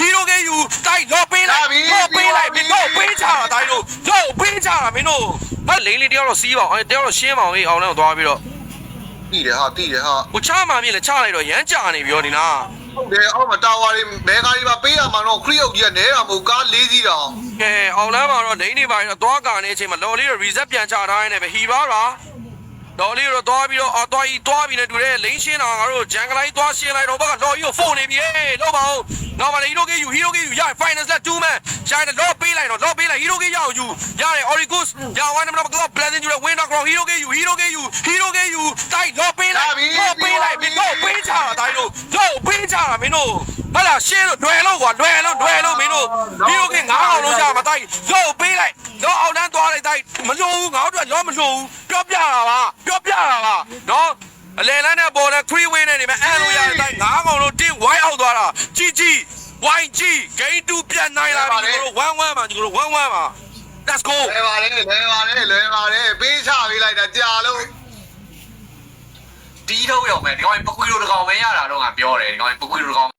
hero get you တိုက်တော့ပေးလိုက်မင်းတို့ပေးချတာတိုက်လို့တော့ပေးချတာမင်းတို့ဟာလိန်လေးတယောက်တော့စီးပါအောင်တယောက်တော့ရှင်းပါအောင်ဟေးအောင်လည်းသွားပြီးတော့တိတယ်ဟာဟိုချမှမြင်လေချလိုက်တော့ရမ်းကြာနေပြီရောဒီနာဟုတ်တယ်အောက်မှာတာဝါတွေဘဲကားတွေပါပေးရမှာတော့ခရီးအုပ်ကြီးကနဲတာမဟုတ်ကား၄စီးတောင်ကဲအောင်လမ်းမှာတော့လိန်နေပါတော့သွားကာနေအချိန်မှာလော်လေးတော့ reset ပြန်ချထားနေပဲဟီပါလားတော်လေးတော့သွားပြီးတော့သွားပြီးနေတူတယ်လိန်ရှင်းတာငါတို့ဂျန်ကလိုက်သွားရှင်းလိုက်တော့ဘက်ကလော်ကြီးကိုဖုန်းနေပြီဟေးလောက်ပါဦးနောက်မှလည်း hero get you ရ finals လက်2 man ရှာတယ်လော်ပေးလိုက် hero get ရအောင်ယူရတယ် oricus ရ1 number က blessing ယူတယ် win knock hero get you တိုက်လော်ပေးလိုက်မင်းတို့ပေးချတာတိုက်လို့တော့ပေးချတာမင်းတို့ဟာလာရှင်းလို့လွယ်လို့မင်းတို့ hero get 9အောင်လုံးကြမှာတိုက်တော့ပေးလိုက်တော့အောင်တန်းသွားလိုက်တိုက်မလို့ဘူးငါတို့တော့မလို့ဘူးပြောပြတာပါနော်အလဲလန်းနဲ့ပေါ်တဲ့ free win နဲ့နေမဲ့အဲ့လိုရတဲ့တိုင်း9កောင်လုံးတင်း wide out သွားတာជី YG game 2ပြန်နိုင်လာပြီတို့1-1ပါညီတို့1-1ပါ let's go လွယ်ပါတယ်ပေးချပေးလိုက်တာကြာလို့တီးထုတ်ရောက်မယ်ဒီကောင်ပကွေးလိုတကောင်ပဲရတာတော့ငါပြောတယ်ဒီကောင်ပကွေးလိုတကောင်